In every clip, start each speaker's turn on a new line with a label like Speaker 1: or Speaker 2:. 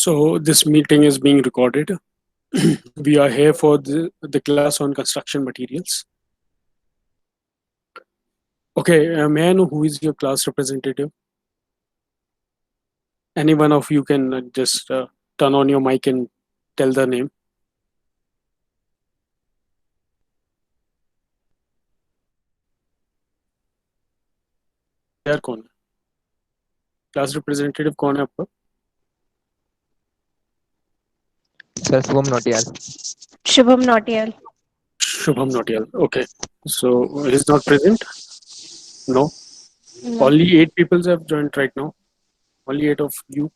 Speaker 1: So this meeting is being recorded. We are here for the class on construction materials. Okay, may I know who is your class representative? Any one of you can just turn on your mic and tell the name. यार कौन है? Class representative कौन है आपका?
Speaker 2: Sir, Shubham Nautiyal.
Speaker 3: Shubham Nautiyal.
Speaker 1: Shubham Nautiyal. Okay, so he's not present. No.
Speaker 3: No.
Speaker 1: Only 8 people have joined right now. Only 8 of you.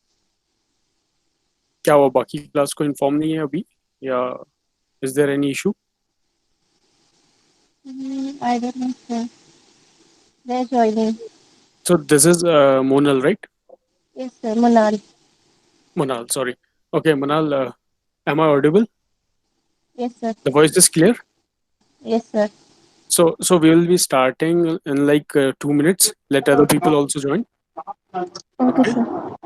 Speaker 1: क्या हुआ बाकी class को इन्फॉर्म नहीं है अभी या is there any issue?
Speaker 3: I don't know, sir. They're joining.
Speaker 1: So this is Monal, right?
Speaker 3: Yes, sir. Manal.
Speaker 1: Manal, sorry. Okay, Manal, am I audible?
Speaker 3: Yes, sir.
Speaker 1: The voice is clear.
Speaker 3: Yes, sir.
Speaker 1: So we will be starting in like 2 minutes. Let other people also join.
Speaker 3: Okay, sir.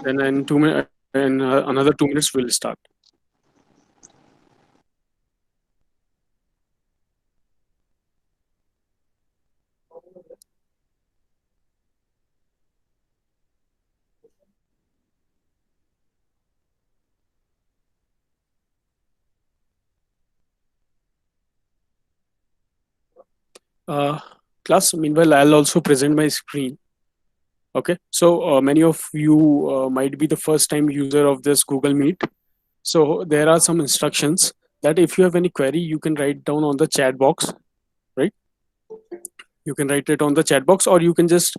Speaker 1: Then in 2 minutes, in another 2 minutes, we'll start. Uh, Class, meanwhile, I'll also present my screen. Okay, so many of you might be the first time user of this Google Meet. So there are some instructions that if you have any query, you can write down on the chat box, right? You can write it on the chat box, or you can just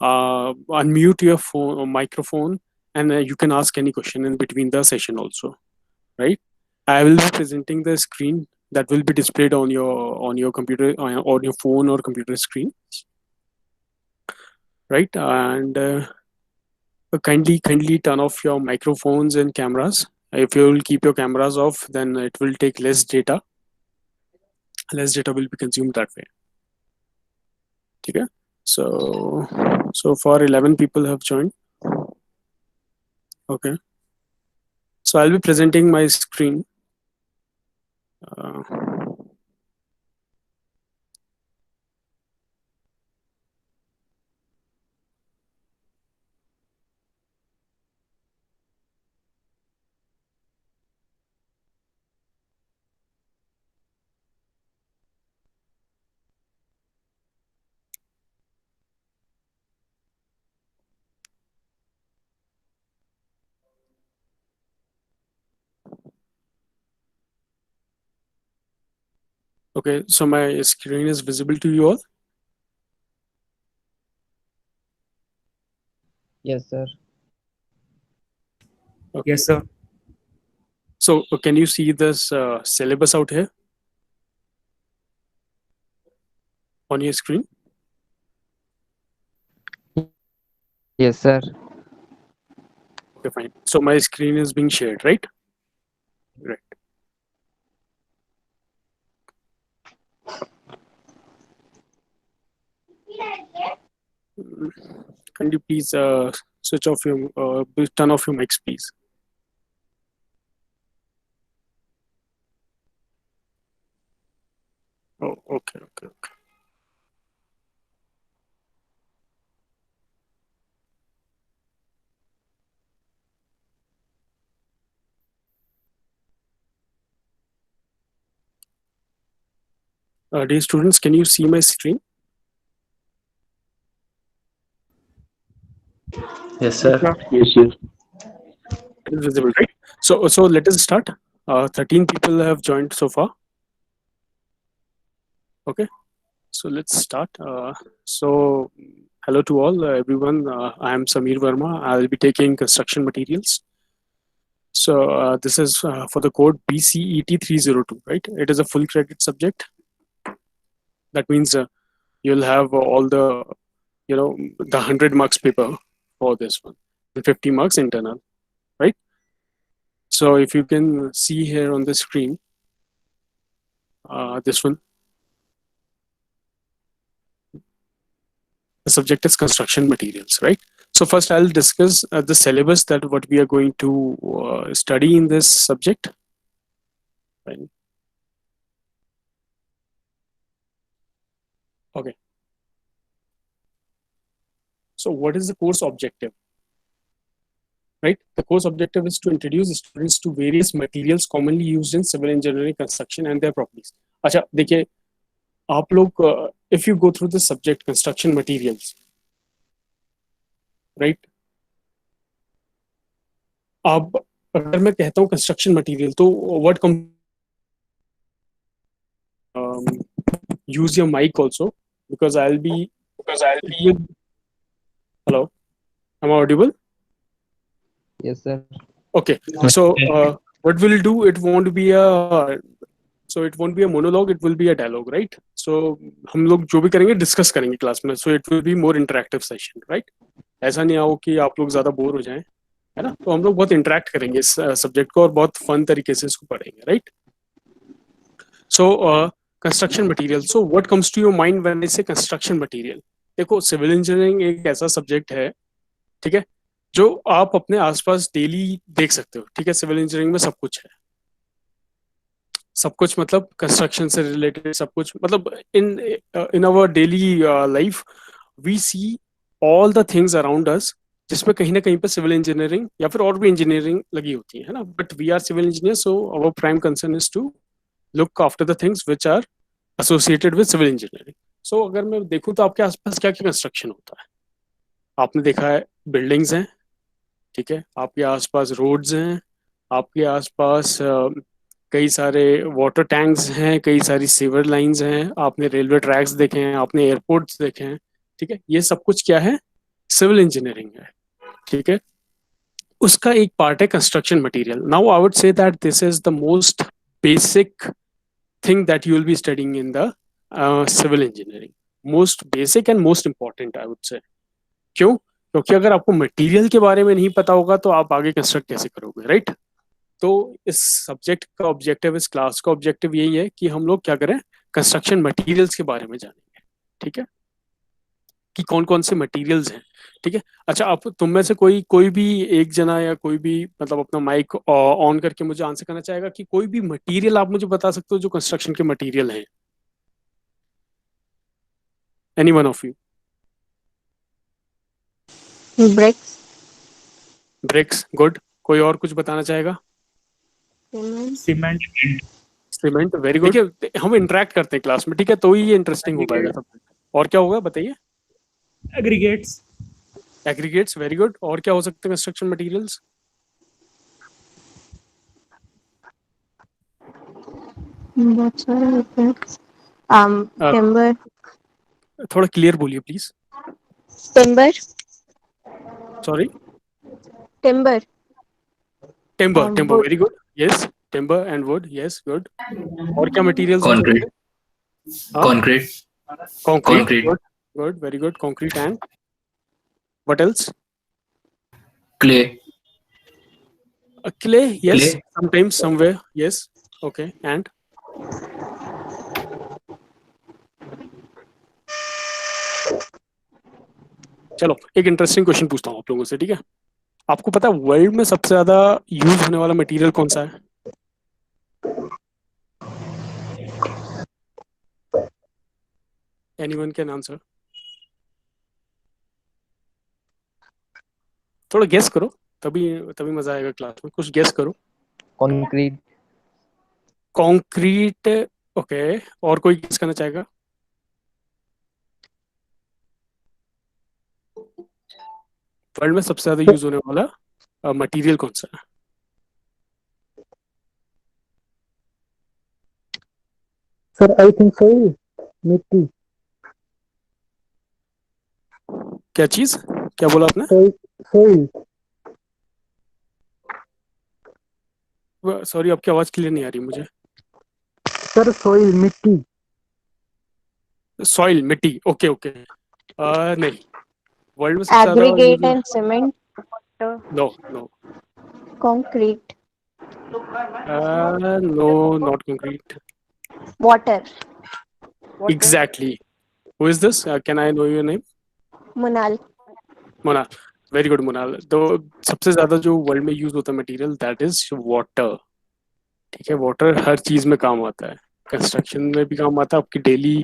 Speaker 1: unmute your phone or microphone, and you can ask any question in between the session also, right? I will be presenting the screen that will be displayed on your computer, on your phone or computer screen, right? And kindly turn off your microphones and cameras. If you will keep your cameras off, then it will take less data. Less data will be consumed that way. Okay. So far 11 people have joined. Okay. So I'll be presenting my screen. Uh, okay. So my screen is visible to you all.
Speaker 2: Yes, sir.
Speaker 1: Okay. Yes, sir. So can you see this syllabus out here on your screen?
Speaker 2: Yes, sir.
Speaker 1: Okay, fine. So my screen is being shared, right? Right. Can you please switch off your turn off your mics, please? Oh, okay, okay, okay. Dear students, can you see my screen?
Speaker 4: Yes, sir.
Speaker 1: Yes, sir. It is visible, right? So let us start. 13 people have joined so far. Okay, so let's start. So hello to all, everyone. I am Samir Verma. I'll be taking construction materials. So this is for the code BCET 302, right? It is a full credit subject. That means you'll have all the, the 100 marks paper for this one, and 50 marks internal, right? So if you can see here on the screen, this one, the subject is construction materials, right? So first I'll discuss the syllabus that what we are going to study in this subject. Fine. Okay. So what is the course objective? Right? The course objective is to introduce students to various materials commonly used in civil engineering construction and their properties. अच्छा देखिए आप लोग if you go through the subject construction materials, right? अब अगर मैं कहता हूँ construction material तो what come use your mic also because I'll be hello, am I audible?
Speaker 2: Yes, sir.
Speaker 1: Okay, so what we'll do, it won't be a monologue, it will be a dialogue, right? So हम लोग जो भी करेंगे discuss करेंगे class में, so it will be more interactive session, right? ऐसा नहीं आओ कि आप लोग ज्यादा बोर हो जाएं, है ना? तो हम लोग बहुत इंटरेक्ट करेंगे इस सब्जेक्ट को और बहुत फन तरीके से इसको पढ़ेंगे, right? So construction material, so what comes to your mind when I say construction material? देखो सिविल इंजीनियरिंग एक ऐसा सब्जेक्ट है, ठीक है, जो आप अपने आसपास डेली देख सकते हो, ठीक है? सिविल इंजीनियरिंग में सब कुछ है, सब कुछ मतलब कंस्ट्रक्शन से रिलेटेड सब कुछ, मतलब in our daily life we see all the things around us जिसमें कहीं ना कहीं पे सिविल इंजीनियरिंग या फिर और भी इंजीनियरिंग लगी होती है ना, but we are civil engineer, so our prime concern is to look after the things which are associated with civil engineering. So अगर मैं देखूं तो आपके आसपास क्या क्या कंस्ट्रक्शन होता है? आपने देखा है बिल्डिंग्स हैं, ठीक है, आपके आसपास रोड्स हैं, आपके आसपास कई सारे वाटर टैंक्स हैं, कई सारी सीवर लाइंस हैं, आपने रेलवे ट्रैक्स देखे हैं, आपने एयरपोर्ट्स देखे हैं, ठीक है, ये सब कुछ क्या है? सिविल इंजीनियरिंग है, ठीक है. उसका एक पार्ट है construction material. Now I would say that this is the most basic thing that you will be studying in the civil engineering. Most basic and most important I would say. क्यों? क्योंकि अगर आपको material के बारे में नहीं पता होगा तो आप आगे कंस्ट्रक्ट कैसे करोगे, राइट? तो इस सब्जेक्ट का ऑब्जेक्टिव, इस क्लास का ऑब्जेक्टिव यही है कि हम लोग क्या करें, कंस्ट्रक्शन मटेरियल्स के बारे में जानेंगे, ठीक है, कि कौन कौन से मटेरियल्स हैं, ठीक है. अच्छा, आप तुम में से कोई कोई भी एक जना या कोई भी मतलब अपना माइक ऑन करके मुझे आंसर करना चाहेगा कि कोई भी मटेरियल आप मुझे बता सकते हो जो कंस्ट्रक्शन के मटेरियल हैं? Any one of you?
Speaker 3: Bricks,
Speaker 1: bricks, good. कोई और कुछ बताना चाहेगा?
Speaker 3: cement,
Speaker 1: cement, very good. देखिए हम इंटरेक्ट करते हैं क्लास में, ठीक है, तो ही ये इंटरेस्टिंग हो पाएगा सब. और क्या होगा बताइए?
Speaker 4: Aggregates,
Speaker 1: aggregates, very good. और क्या हो सकते हैं कंस्ट्रक्शन मटेरियल्स?
Speaker 3: बहुत सारे होते हैं. Timber,
Speaker 1: थोड़ा क्लियर बोलिए please.
Speaker 3: timber,
Speaker 1: sorry.
Speaker 3: timber,
Speaker 1: timber, timber,
Speaker 3: wood,
Speaker 1: very good. Yes, timber and would, yes, good. और क्या मटेरियल्स हो सकते
Speaker 4: Concrete.
Speaker 1: हैं?
Speaker 4: concrete,
Speaker 1: concrete,
Speaker 4: concrete.
Speaker 1: Good, good, very good. Concrete and what else?
Speaker 4: clay,
Speaker 1: clay, yes,
Speaker 4: Clay.
Speaker 1: Sometimes, somewhere, yes, okay. And चलो एक interesting question पूछता हूँ आप लोगों से, ठीक है? आपको पता है वर्ल्ड में सबसे ज्यादा यूज होने वाला मटेरियल कौन सा है? Anyone can answer? थोड़ा गेस करो, तभी तभी मजा आएगा क्लास में. कुछ गेस करो.
Speaker 2: Concrete.
Speaker 1: Concrete, okay. और कोई गेस करना चाहेगा? वर्ल्ड में सबसे ज्यादा यूज होने वाला मटेरियल कौन सा है?
Speaker 5: सर आई थिंक सोइल, मिट्टी.
Speaker 1: क्या चीज? क्या बोला आपने?
Speaker 5: सोइल.
Speaker 1: सॉरी, आपकी आवाज क्लियर नहीं आ रही मुझे.
Speaker 5: सर सोइल, मिट्टी.
Speaker 1: सॉइल, मिट्टी, ओके ओके. नहीं, वर्ल्ड में सबसे ज्यादा
Speaker 3: aggregate and cement,
Speaker 1: no no
Speaker 3: concrete,
Speaker 1: no, not concrete.
Speaker 3: water.
Speaker 1: Exactly. Who is this? Can I know your name?
Speaker 3: Munal,
Speaker 1: Mona. Very good Munal. तो सबसे ज्यादा जो वर्ल्ड में यूज होता है मटेरियल दैट इज वाटर। ठीक है, वाटर हर चीज में काम आता है। कंस्ट्रक्शन में भी काम आता है, आपकी डेली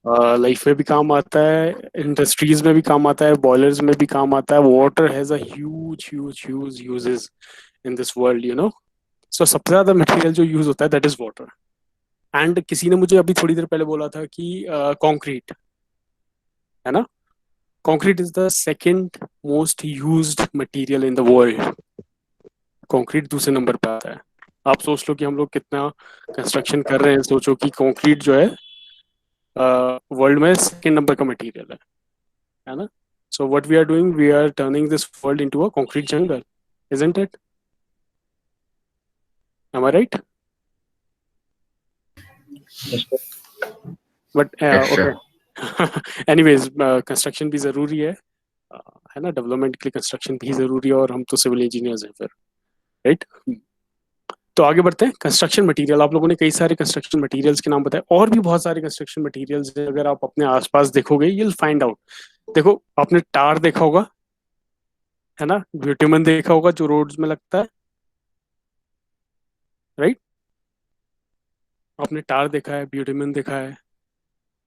Speaker 1: लाइफ में भी काम आता है, इंडस्ट्रीज में भी काम आता है, बॉयलर्स में भी काम आता है। Water has a huge huge huge usages in this world, you know. So सबसे ज्यादा मटेरियल जो यूज होता है दैट इज वाटर। एंड किसी ने मुझे अभी थोड़ी देर पहले बोला था कि कंक्रीट है ना, concrete is the second most used material in the world. Concrete दूसरे नंबर पे आता है। आप सोच लो कि हम लोग कितना कंस्ट्रक्शन कर रहे हैं, सोचो कि कंक्रीट जो है वर्ल्ड में सेकंड नंबर का मटेरियल है ना। So what we are doing, we are turning this world into a concrete jungle, isn't it? Am I right? But
Speaker 4: Yes,
Speaker 1: okay,
Speaker 4: sir.
Speaker 1: Anyways construction भी जरूरी है ना, डेवलपमेंट के लिए कंस्ट्रक्शन भी जरूरी है, और हम तो सिविल इंजीनियर्स हैं फिर, राइट? तो आगे बढ़ते हैं। कंस्ट्रक्शन मटेरियल, आप लोगों ने कई सारे कंस्ट्रक्शन मटेरियल्स के नाम बताए, और भी बहुत सारे कंस्ट्रक्शन मटेरियल्स हैं। अगर आप अपने आसपास देखोगे यू विल फाइंड आउट। देखो, आपने टार देखा होगा, है ना, ब्यूटुमेन देखा होगा जो रोड्स में लगता है, राइट? आपने टार देखा है, ब्यूटुमेन देखा है,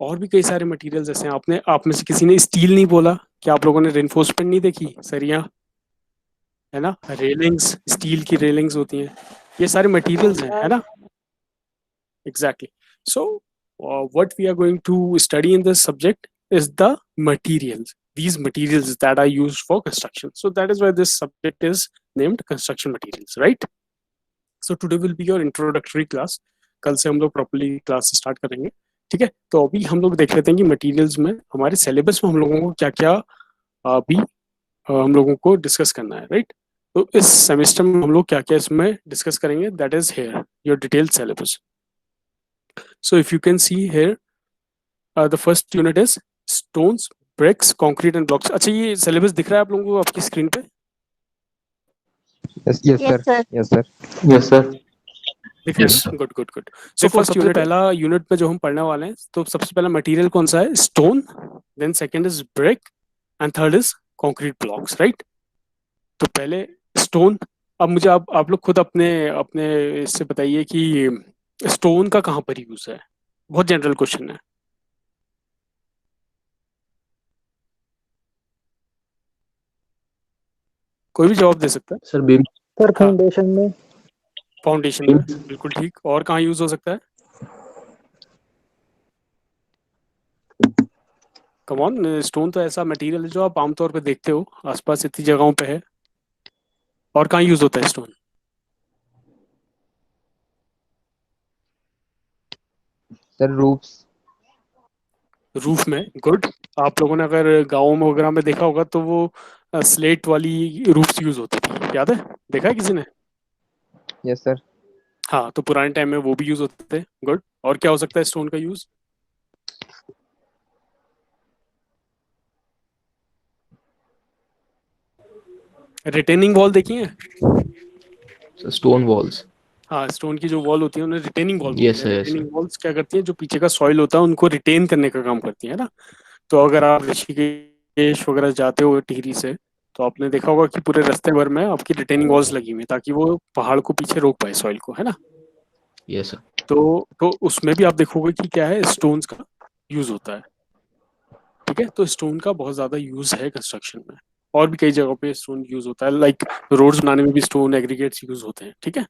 Speaker 1: और भी कई सारे मटेरियल्स ऐसे हैं। आपने, आप में से किसी ने स्टील नहीं बोला, क्या आप लोगों ने रेनफोर्समेंट नहीं देखी, सरिया, है ना, रेलिंग्स, स्टील की रेलिंग्स होती हैं, ये सारे मटेरियल्स हैं, है ना? Exactly. So, what we are going to study in this subject is the materials. These materials that are used for construction. So that is why this subject is named construction materials, right? So today will be your introductory class. कल से हम लोग properly class start करेंगे, ठीक है? तो अभी हम लोग देख लेते हैं कि materials में हमारे syllabus में हम लोगों को क्या क्या अभी हम लोगों को डिस्कस करना है, राइट? तो इस सेमेस्टर में हम लोग क्या क्या इसमें डिस्कस करेंगे, that is here your detailed syllabus. So if you can see here, the first unit is stones, bricks, concrete and blocks. अच्छा, ये syllabus दिख रहा है आप लोगों को आपकी स्क्रीन पे?
Speaker 2: Yes, yes, sir.
Speaker 3: Yes, sir.
Speaker 2: Yes, sir.
Speaker 4: Yes, sir.
Speaker 1: दिख रहा
Speaker 4: Yes,
Speaker 1: है
Speaker 4: sir.
Speaker 1: ना? Good good good. So first unit, पहला यूनिट में जो हम पढ़ने वाले हैं, तो सबसे पहला मटेरियल कौन सा है? Stone. Then second is brick and third is concrete blocks, right? तो पहले स्टोन. अब मुझे आप लोग खुद अपने अपने इससे बताइए कि स्टोन का कहाँ पर यूज है. बहुत जनरल क्वेश्चन है. कोई भी जवाब दे सकता है.
Speaker 4: Sir, beam.
Speaker 5: सर फाउंडेशन में.
Speaker 1: फाउंडेशन में, बिल्कुल ठीक. और कहाँ यूज हो सकता है? कम ऑन, स्टोन तो ऐसा मटेरियल है जो आप आमतौर पे देखते हो आसपास इतनी जगहों पे है. और कहाँ यूज होता है स्टोन?
Speaker 2: Sir, roofs.
Speaker 1: रूफ में. गुड. आप लोगों ने अगर गाँव में वगैरह में देखा होगा तो वो स्लेट वाली रूफ्स यूज होती थी, याद है? देखा है किसी ने?
Speaker 2: Yes, sir.
Speaker 1: हाँ, तो पुराने टाइम में वो भी यूज होते थे. गुड. और क्या हो सकता है स्टोन का यूज? रिटेनिंग वॉल देखी है?
Speaker 4: So stone walls.
Speaker 1: हाँ, स्टोन की जो वॉल होती है उन्हें रिटेनिंग वॉल
Speaker 4: Yes,
Speaker 1: बोलते
Speaker 4: sir.
Speaker 1: हैं.
Speaker 4: Yes, sir.
Speaker 1: रिटेनिंग वॉल्स क्या करती हैं, जो पीछे का सॉइल होता है उनको रिटेन करने का काम करती है ना. तो अगर आप ऋषिकेश वगैरह जाते हो टिहरी से, तो आपने देखा होगा कि पूरे रास्ते भर में आपकी रिटेनिंग वॉल्स लगी हुई है ताकि वो पहाड़ को पीछे रोक पाए, सॉइल को, है ना.
Speaker 4: Yes, sir.
Speaker 1: तो उसमें भी आप देखोगे कि क्या है, स्टोन्स का यूज होता है. ठीक है, तो स्टोन का बहुत ज्यादा यूज है कंस्ट्रक्शन में. और भी कई जगहों पे स्टोन यूज होता है, लाइक रोड्स बनाने में भी स्टोन एग्रीगेट्स यूज होते हैं. ठीक है,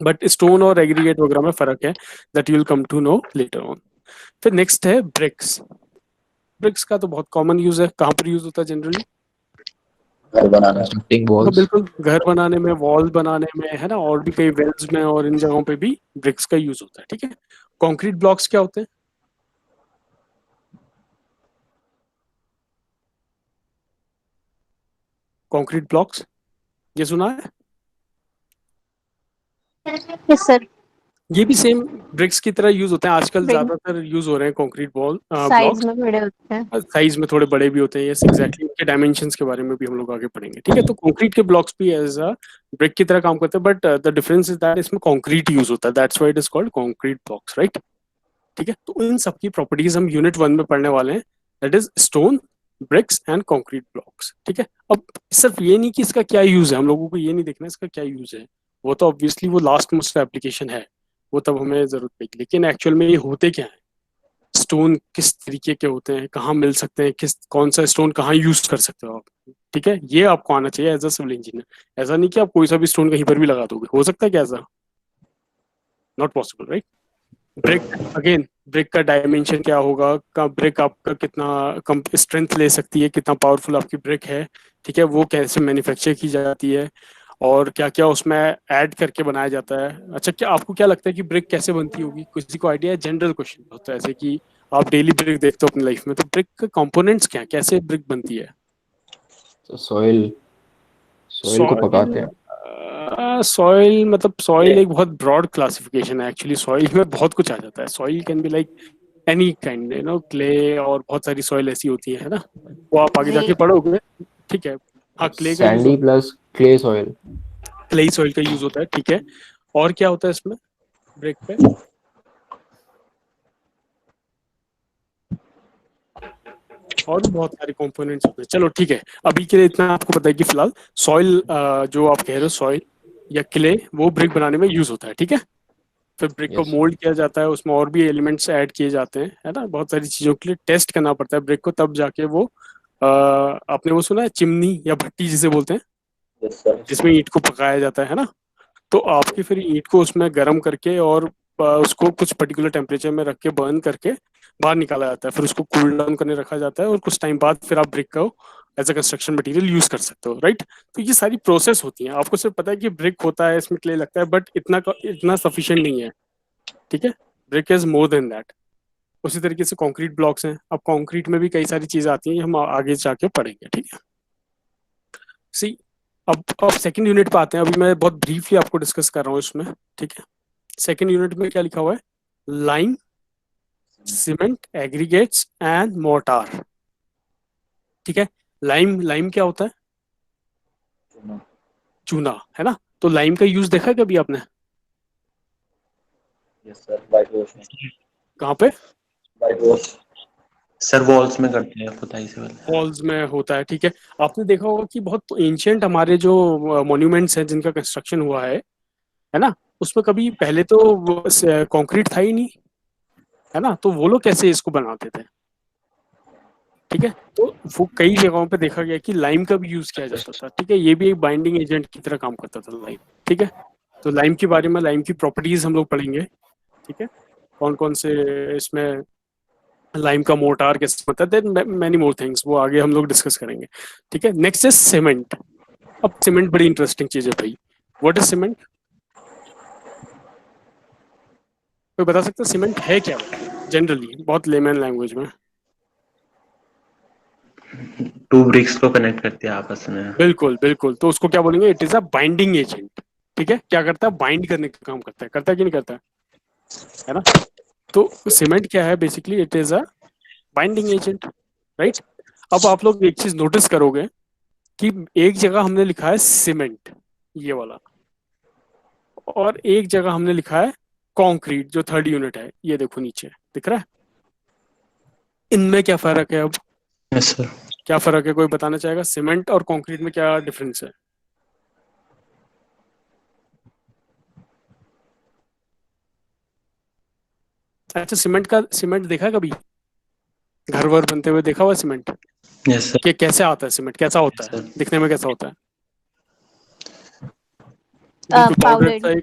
Speaker 1: बट स्टोन और एग्रीगेट वगैरह में फर्क है, that you will come to know later on. फिर नेक्स्ट है ब्रिक्स. ब्रिक्स का तो बहुत कॉमन यूज है. कहाँ पर यूज होता है जनरली?
Speaker 4: Constructing
Speaker 1: तो
Speaker 4: walls.
Speaker 1: बिल्कुल, घर बनाने में, वॉल बनाने में, है ना, और भी कई वेल्स में और इन जगहों पे भी ब्रिक्स का यूज होता है. ठीक है. कंक्रीट ब्लॉक्स क्या होते हैं? कंक्रीट ब्लॉक्स, ये सुना है?
Speaker 3: Yes, sir.
Speaker 1: ये भी सेम ब्रिक्स की तरह यूज होते हैं. आजकल
Speaker 3: Brick
Speaker 1: ज्यादातर यूज हो रहे हैं कंक्रीट बॉल
Speaker 3: size
Speaker 1: ब्लॉक्स.
Speaker 3: में बड़े होते हैं.
Speaker 1: साइज में थोड़े बड़े भी होते हैं. Yes, exactly. उनके डायमेंशंस के बारे में भी हम लोग आगे पढ़ेंगे. ठीक है, तो कंक्रीट के ब्लॉक्स भी एज अ ब्रिक की तरह काम करते हैं, but the difference is that इसमें कंक्रीट यूज होता है. That's why it is called concrete blocks, right? ठीक है, तो इन सब की प्रॉपर्टीज हम यूनिट 1 में पढ़ने वाले हैं. That is stone, bricks and concrete blocks. ठीक है, अब सिर्फ ये नहीं कि इसका क्या यूज है, हम लोगों को ये नहीं देखना इसका क्या यूज है, वो तो ऑब्वियसली वो लास्ट मोस्ट एप्लीकेशन है, वो तब हमें जरूरत पड़ेगी, लेकिन एक्चुअल में ये होते क्या है, स्टोन किस तरीके के होते हैं, कहाँ मिल सकते हैं, किस कौन सा स्टोन कहाँ यूज कर सकते हो आप। ठीक है, ये आपको आना चाहिए एज अ सिविल इंजीनियर। ऐसा नहीं कि आप कोई सा भी स्टोन कहीं पर भी लगा दोगे, हो सकता है क्या ऐसा? Not possible, right? Brick, again brick का डायमेंशन क्या होगा, का ब्रिक आपका कितना कम स्ट्रेंथ ले सकती है, कितना पावरफुल आपकी ब्रिक है, ठीक है, वो कैसे मैन्युफैक्चर की जाती है, और क्या क्या उसमें ऐड करके बनाया जाता है। अच्छा, क्या आपको क्या लगता है कि ब्रिक कैसे बनती होगी, किसी को आइडिया है? जनरल क्वेश्चन होता है, ऐसे कि आप डेली ब्रिक देखते हो अपनी लाइफ में, तो ब्रिक के कंपोनेंट्स क्या हैं, कैसे ब्रिक बनती है?
Speaker 4: तो सॉइल को पकाते हैं।
Speaker 1: सॉइल मतलब सॉइल एक बहुत ब्रॉड क्लासिफिकेशन है एक्चुअली। सॉइल में बहुत कुछ आ जाता है। Soil can be like any kind, clay, और बहुत सारी सॉइल ऐसी होती है ना, वो आप आगे जाके
Speaker 3: रेत।
Speaker 1: पढ़ोगे। ठीक है, हाँ, क्ले का use
Speaker 4: Sandy plus clay soil.
Speaker 1: Clay soil का यूज होता है। ठीक है, और क्या होता है इसमें ब्रिक पे? और भी बहुत सारे कंपोनेंट्स होते हैं। चलो ठीक है, अभी के लिए इतना आपको पता है कि फिलहाल सॉइल, जो आप कह रहे हो सॉइल या क्ले, वो ब्रिक बनाने में यूज होता है। ठीक है, फिर ब्रिक को
Speaker 4: यस
Speaker 1: मोल्ड किया जाता है, उसमें और भी एलिमेंट्स ऐड किए जाते हैं, है ना, बहुत सारी चीजों के लिए टेस्ट करना पड़ता है ब्रिक को, तब जाके वो आपने वो सुना है चिमनी या भट्टी जिसे बोलते हैं, जिसमें ईंट को पकाया जाता है ना, तो आपकी फिर ईंट को उसमें गर्म करके और उसको कुछ पर्टिकुलर टेम्परेचर में रख के बर्न करके बाहर निकाला जाता है, फिर उसको कूल डाउन करने रखा जाता है, और कुछ टाइम बाद फिर आप ब्रिक को as a construction material use कर सकते हो, राइट? तो ये सारी प्रोसेस होती है। आपको सिर्फ पता है कि ब्रिक होता है, इसमें क्ले लगता है, बट इतना सफिशिएंट नहीं है। ठीक है, brick is more than that. उसी तरीके से कंक्रीट ब्लॉक्स हैं। अब कंक्रीट में भी कई सारी चीजें आती हैं, हम आगे जाके पढ़ेंगे। ठीक है, सी, अब सेकंड यूनिट पे आते हैं। अभी मैं बहुत ब्रीफली आपको डिस्कस कर रहा हूँ इसमें। ठीक है, सेकंड यूनिट में क्या लिखा हुआ है? Lime, cement, aggregates and mortar. ठीक है, लाइम, लाइम क्या होता है? चूना, है ना? तो लाइम का यूज देखा है कभी आपने? कहाँ पे?
Speaker 6: सर वॉल्स में करते हैं पुताई से पहले।
Speaker 1: वॉल्स में होता है। ठीक है, आपने देखा होगा कि बहुत एंशियंट हमारे जो मॉन्यूमेंट्स हैं जिनका कंस्ट्रक्शन हुआ है ना, उसमें कभी पहले तो कंक्रीट था ही नहीं, है ना, तो वो लोग कैसे इसको बनाते थे? ठीक है, तो वो कई जगहों पे देखा गया कि लाइम का भी यूज किया जाता था। ठीक है, ये भी एक बाइंडिंग एजेंट की तरह काम करता था लाइम। ठीक है, तो लाइम के बारे में, लाइम की प्रॉपर्टीज हम लोग पढ़ेंगे। ठीक है, कौन कौन से इसमें लाइम का मोर्टार कैसे बनता है, देन मैनी मोर थिंग्स, वो आगे हम लोग डिस्कस करेंगे। ठीक है, नेक्स्ट इज सीमेंट। अब सीमेंट बड़ी इंटरेस्टिंग चीज है भाई। What is cement? कोई बता सकता है सीमेंट है क्या? जनरली बहुत लेमन लैंग्वेज में।
Speaker 6: टू ब्रिक्स को कनेक्ट करते हैं आपस में।
Speaker 1: बिल्कुल बिल्कुल, तो उसको क्या बोलेंगे? It is a binding agent. ठीक है, क्या करता है? बाइंड करने का काम करता है कि नहीं करता है ना? तो सीमेंट क्या है basically? It is a binding agent, right? अब आप लोग एक चीज नोटिस करोगे कि एक जगह हमने लिखा है सीमेंट, ये वाला, और एक जगह हमने लिखा है कंक्रीट, जो थर्ड यूनिट है, ये देखो नीचे दिख रहा है। इनमें क्या फर्क है? अब
Speaker 6: यस सर।
Speaker 1: क्या फर्क है, कोई बताना चाहेगा? सीमेंट और कंक्रीट में क्या डिफरेंस है? अच्छा, सीमेंट देखा है कभी? घर वर बनते हुए देखा हुआ सीमेंट?
Speaker 6: Yes sir.
Speaker 1: कि कैसे आता है सीमेंट, कैसा होता है,
Speaker 6: सर
Speaker 1: दिखने में कैसा होता है? बिल्कुल पाउडर
Speaker 3: पाउडर्ड
Speaker 1: सा, एक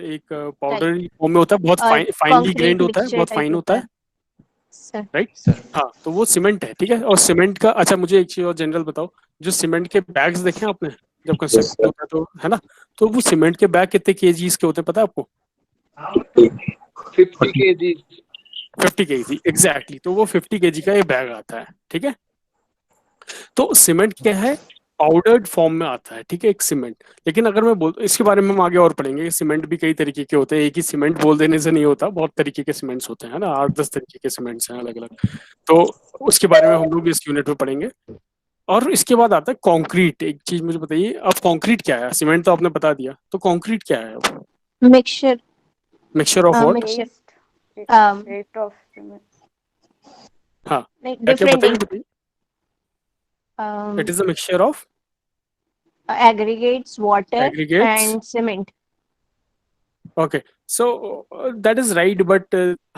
Speaker 1: एक
Speaker 3: टाइप
Speaker 1: पाउडर फॉर्म में होता है, बहुत
Speaker 3: और
Speaker 1: फाइनली ग्रेन्ड
Speaker 3: कंक्रीट
Speaker 1: होता है,
Speaker 3: मिक्सचर
Speaker 1: बहुत
Speaker 3: टाइप
Speaker 1: फाइन
Speaker 3: होता
Speaker 1: होता है,
Speaker 3: है सर।
Speaker 1: राइट?
Speaker 6: सर।
Speaker 1: हाँ, तो वो सीमेंट है। ठीक है, और सीमेंट का, अच्छा मुझे एक चीज और जनरल बताओ, जो सीमेंट के बैग्स देखे हैं आपने जब
Speaker 6: यस
Speaker 1: कंस्ट्रक्शन होता है, तो है ना, तो वो सीमेंट के बैग कितने केजीज के होते हैं पता है आपको?
Speaker 2: 50 kg।
Speaker 1: 50 KG, exactly. तो वो 50 केजी का ये बैग आता है। ठीक है, तो सीमेंट क्या है? पाउडर्ड फॉर्म में आता है। ठीक है, एक सीमेंट। लेकिन अगर मैं बोल, इसके बारे में हम आगे और पढ़ेंगे कि सीमेंट भी कई तरीके के होते हैं, एक ही सीमेंट बोल देने से नहीं होता, बहुत तरीके के सीमेंट्स होते हैं ना, 8-10 तरीके के सीमेंट्स हैं अलग अलग। तो उसके बारे में हम लोग इस यूनिट में पढ़ेंगे। और इसके बाद आता है कंक्रीट। एक चीज मुझे बताइए, अब कंक्रीट क्या है? सीमेंट तो आपने बता दिया, तो कंक्रीट क्या है?
Speaker 3: Mixture
Speaker 1: mixture of what?
Speaker 3: Mixture
Speaker 7: Rate of cement.
Speaker 1: हाँ,
Speaker 3: like
Speaker 1: क्या क्या
Speaker 3: different
Speaker 1: बताइए
Speaker 3: ink
Speaker 1: बताइए। It is a mixture of
Speaker 3: Aggregates, water,
Speaker 1: aggregates.
Speaker 3: and cement.
Speaker 1: Okay, so that is right, but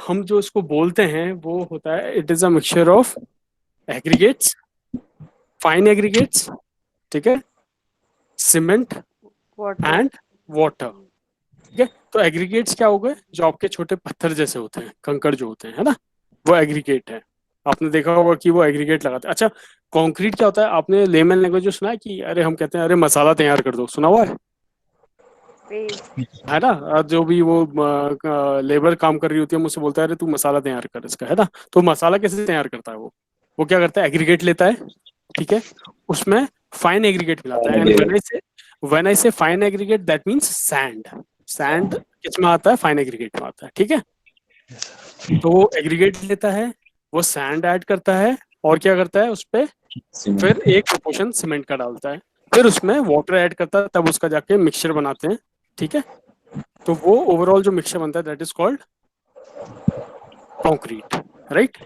Speaker 1: हम जो इसको बोलते हैं वो होता है it is a mixture of aggregates, fine aggregates, ठीक है, cement
Speaker 3: Water.
Speaker 1: and water. ठीक है, तो एग्रीगेट्स क्या हो गए, जो आपके छोटे पत्थर जैसे होते हैं, कंकड़ जो होते हैं, है ना, वो एग्रीगेट है। आपने देखा होगा कि वो एग्रीगेट लगाते हैं। अच्छा, कंक्रीट क्या होता है, आपने लेमन लैंग्वेज जो सुना है कि अरे हम कहते हैं अरे मसाला तैयार कर दो, सुना हुआ है ना, जो भी वो लेबर काम कर रही होती है मुझसे बोलता है अरे तू मसाला तैयार कर इसका, है ना, तो मसाला कैसे तैयार करता है वो क्या करता है, एग्रीगेट लेता है, ठीक है, उसमें फाइन एग्रीगेट मिलाता है। एंड व्हेन आई से fine aggregate that means sand किस में आता है, फाइन एग्रीगेट में आता है, ठीक है। तो वो एग्रीगेट लेता है, वो सैंड ऐड करता है और क्या करता है उस पे, फिर एक प्रोपोर्शन सीमेंट का डालता है, फिर उसमें वाटर ऐड करता है, तब उसका जाके मिक्सचर बनाते हैं, ठीक है। तो वो ओवरऑल जो मिक्सचर बनता है that is called concrete, right.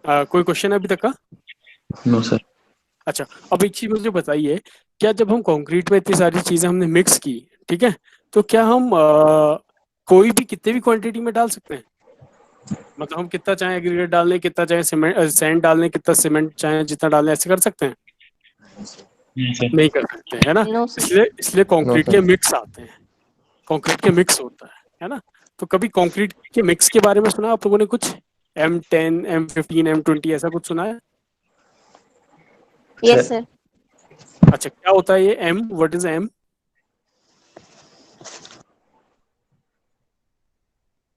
Speaker 1: कोई क्वेश्चन है अभी तक का?
Speaker 6: No sir.
Speaker 1: अच्छा, अब एक चीज मुझे बताइए, क्या जब हम कंक्रीट में इतनी सारी चीजें हमने मिक्स की, ठीक है, तो क्या हम कोई भी कितने भी क्वांटिटी में डाल सकते हैं? मतलब हम कितना चाहे एग्रीगेट डाल लें, कितना चाहे सीमेंट सैंड डाल लें, कितना सीमेंट चाहे जितना डाल लें, ऐसे कर सकते हैं? नहीं कर सकते, है ना।
Speaker 3: No, sir.
Speaker 1: इसलिए कंक्रीट
Speaker 2: No,
Speaker 1: के
Speaker 2: sir.
Speaker 1: मिक्स आते हैं, कंक्रीट के मिक्स होता है ना। तो कभी कंक्रीट के मिक्स के बारे में सुना आप लोगों ने कुछ? M10, M15, M20 ऐसा कुछ सुना है?
Speaker 3: Yes, sir.
Speaker 1: अच्छा, क्या होता है ये M? What is M?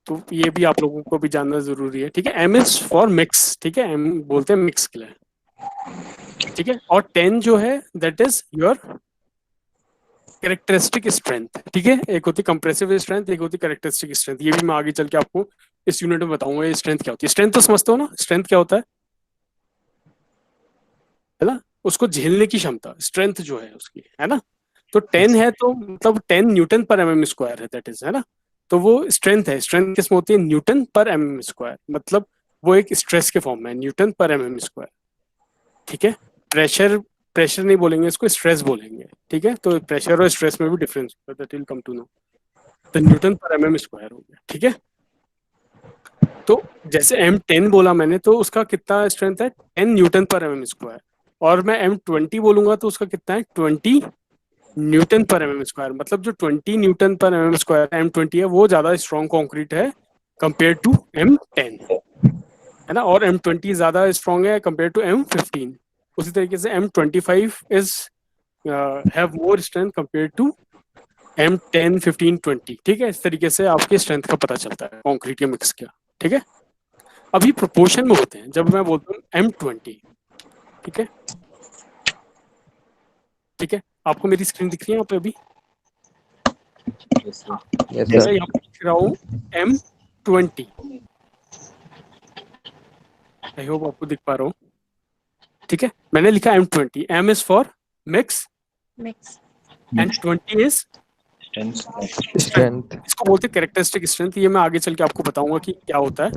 Speaker 1: तो ये भी आप लोगों को भी जानना जरूरी है, ठीक है। M इज फॉर मिक्स, ठीक है, M बोलते हैं मिक्स के लिए, ठीक है। और 10 जो है that is your characteristic strength, ठीक है। एक होती कंप्रेसिव स्ट्रेंथ, एक होती कैरेक्टरिस्टिक स्ट्रेंथ। ये भी मैं आगे चल के आपको इस यूनिट में बताऊंगा ये स्ट्रेंथ क्या होती है। स्ट्रेंथ तो समझते हो ना, स्ट्रेंथ क्या होता है ना, उसको झेलने की क्षमता, स्ट्रेंथ जो है उसकी, है ना। तो 10 है तो मतलब 10 न्यूटन पर mm स्क्वायर है, दैट इज, है ना। तो वो स्ट्रेंथ है, स्ट्रेंथ किस में होती है, न्यूटन पर mm स्क्वायर, मतलब वो एक स्ट्रेस के फॉर्म में है, न्यूटन पर mm स्क्वायर, ठीक है। प्रेशर नहीं बोलेंगे इसको, स्ट्रेस बोलेंगे, ठीक है। तो प्रेशर और स्ट्रेस में भी डिफरेंस होता है, that will come to know. तो न्यूटन पर mm स्क्वायर हो गया, ठीक है। तो जैसे M10 बोला मैंने, तो उसका कितना स्ट्रेंथ है, 10 न्यूटन पर mm स्क्वायर। और मैं M20 बोलूंगा तो उसका कितना है, 20 न्यूटन पर mm स्क्वायर। मतलब जो 20 न्यूटन पर mm स्क्वायर M20 है वो ज्यादा स्ट्रॉन्ग कंक्रीट है कंपेयर टू M10, है ना। और M20 ज्यादा स्ट्रॉन्ग है कंपेयर टू M15। उसी तरीके से M25 is have more strength compare to M10, 15, 20, ठीक है। इस तरीके से आपके स्ट्रेंथ का पता चलता है कंक्रीट के मिक्स का, ठीक है। अभी प्रोपोर्शन में होते हैं, जब मैं बोलता हूँ M20, ठीक है, ठीक है। आपको मेरी स्क्रीन दिख रही है यहाँ पे अभी?
Speaker 2: Yes,
Speaker 1: मैं
Speaker 2: sir.
Speaker 1: यहाँ पे लिख रहा हूँ M20, आई होप आपको दिख पा रहा हूँ, ठीक है। मैंने लिखा M20, M is for mix
Speaker 3: Mix.
Speaker 1: And 20 is
Speaker 2: Strength.
Speaker 1: इसको बोलते हैं कैरेक्टरिस्टिक स्ट्रेंथ। ये मैं आगे चल के आपको बताऊंगा कि क्या होता है,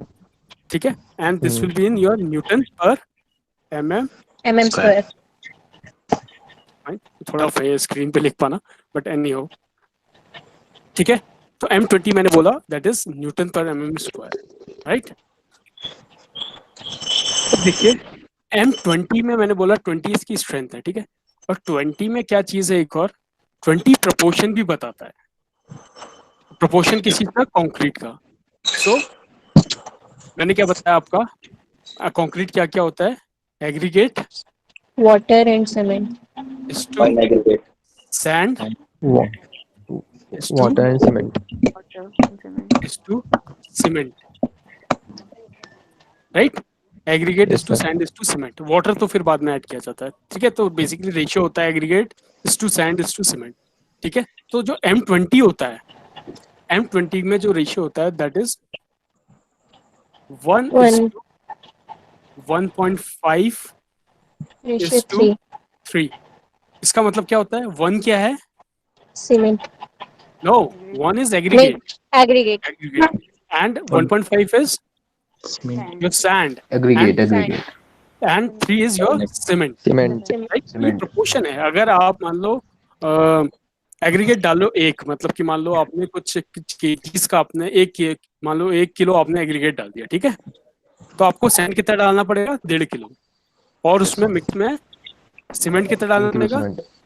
Speaker 1: ठीक है। And this will be in your Newton पर mm
Speaker 3: Mm square.
Speaker 1: थोड़ा स्क्रीन पे लिख पाना, बट एनी हो, ठीक है। तो M20 मैंने बोला दैट इज न्यूटन पर mm स्क्वायर, राइट। तो देखिए M20 में मैंने बोला 20 इसकी स्ट्रेंथ है, ठीक है। और 20 में क्या चीज है एक और, 20 प्रोपोर्शन भी बताता है। प्रोपोर्शन किसी का, कंक्रीट का। सो मैंने क्या बताया आपका, कंक्रीट क्या क्या होता है, aggregate
Speaker 3: Water and cement.
Speaker 1: is to sand
Speaker 2: Wa-
Speaker 1: is to
Speaker 2: Water and cement.
Speaker 3: Water and cement.
Speaker 1: is to cement, right? Aggregate
Speaker 2: Yes,
Speaker 1: is to
Speaker 2: sir.
Speaker 1: sand is to cement. Water तो फिर बाद में add किया जाता है, ठीक है। तो बेसिकली रेशियो होता है aggregate is to sand is to cement, ठीक है। तो जो M20 होता है, M20 में जो रेशियो होता है that is 1 is
Speaker 3: One.
Speaker 1: to 1.5
Speaker 3: Ratio
Speaker 1: is to
Speaker 3: 3.
Speaker 1: 3। इसका मतलब क्या होता है, 1 क्या है,
Speaker 3: Cement.
Speaker 1: No 1 is aggregate,
Speaker 3: Aggregate.
Speaker 1: and 1.5 is your sand,
Speaker 2: Aggregate.
Speaker 1: And-
Speaker 2: Aggregate.
Speaker 1: And 3 is your cement,
Speaker 2: cement.
Speaker 1: Right. ये प्रोपोर्शन है। अगर आप मान लो एग्रीगेट डालो एक, मतलब कि मान लो आपने कुछ केजीज का आपने मान लो 1 किलो आपने एग्रीगेट डाल दिया, ठीक है, तो आपको सैंड कितना डालना पड़ेगा? 1.5 किलो। और उसमें मिक्स में सीमेंट कितना डालना पड़ेगा?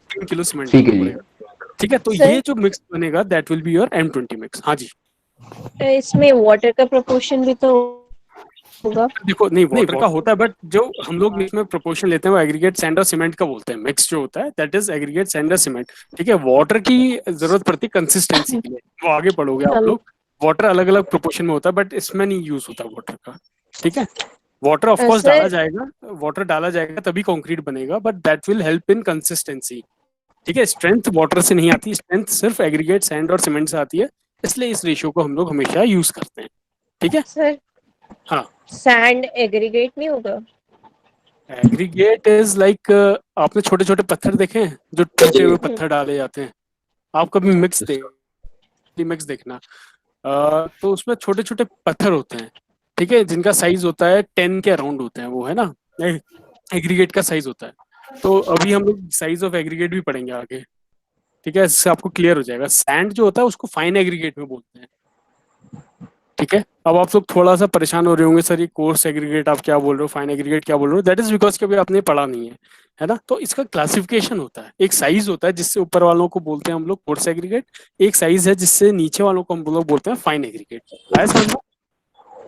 Speaker 1: 3 किलो सीमेंट
Speaker 4: 3
Speaker 1: डालना
Speaker 4: kg।
Speaker 1: पड़ेगा, ठीक है। तो
Speaker 3: सर-
Speaker 1: ये जो मिक्स बनेगा that will be your M20 mix. हाँ जी,
Speaker 3: इसमें वाटर का प्रोपोर्शन भी तो होगा।
Speaker 1: देखो नहीं वाटर का होता है, बट जो हम लोग इसमें प्रोपोर्शन लेते हैं वो एग्रीगेट सैंड और सीमेंट का बोलते हैं। मिक्स जो होता है दैट इज एग्रीगेट सैंड और सीमेंट, ठीक है। वाटर की जरूरत पड़ती है कंसिस्टेंसी के लिए, वो आगे पढ़ोगे आप लोग। वाटर अलग अलग प्रोपोर्शन में होता है, बट इसमें नहीं यूज होता वाटर का, ठीक है। वाटर ऑफ कोर्स
Speaker 3: सर-
Speaker 1: डाला जाएगा, वाटर डाला जाएगा तभी कंक्रीट बनेगा, but that will help in consistency, ठीक है। स्ट्रेंथ वाटर से नहीं आती, स्ट्रेंथ सिर्फ एग्रीगेट सैंड और सीमेंट से आती है, इसलिए इस रेशियो को हम लोग हमेशा यूज करते हैं, ठीक है।
Speaker 3: सर
Speaker 1: हाँ,
Speaker 3: सैंड एग्रीगेट नहीं होगा?
Speaker 1: एग्रीगेट इज लाइक, आपने छोटे छोटे पत्थर देखे हैं जो टूटे हुए पत्थर डाले जाते हैं? आप कभी मिक्स देखना, तो उसमें छोटे छोटे पत्थर होते हैं, ठीक है, जिनका साइज होता है 10 के अराउंड होते हैं, वो है ना एग्रीगेट का साइज होता है। तो अभी हम लोग साइज ऑफ एग्रीगेट भी पढ़ेंगे आगे, ठीक है, इससे आपको क्लियर हो जाएगा। सैंड जो होता है उसको फाइन एग्रीगेट में बोलते हैं, ठीक है। अब आप लोग थोड़ा सा परेशान हो रहे होंगे, सर ये कोर्स एग्रीगेट आप क्या बोल रहे हो, फाइन एग्रीगेट क्या बोल रहे हो? दैट इज बिकॉज कभी आपने पढ़ा नहीं है ना। तो इसका क्लासिफिकेशन होता है, एक साइज होता है जिससे ऊपर वालों को बोलते हैं हम लोग कोर्स एग्रीगेट, एक साइज है जिससे नीचे वालों को हम लोग बोलते हैं फाइन एग्रीगेट। आया समझ में?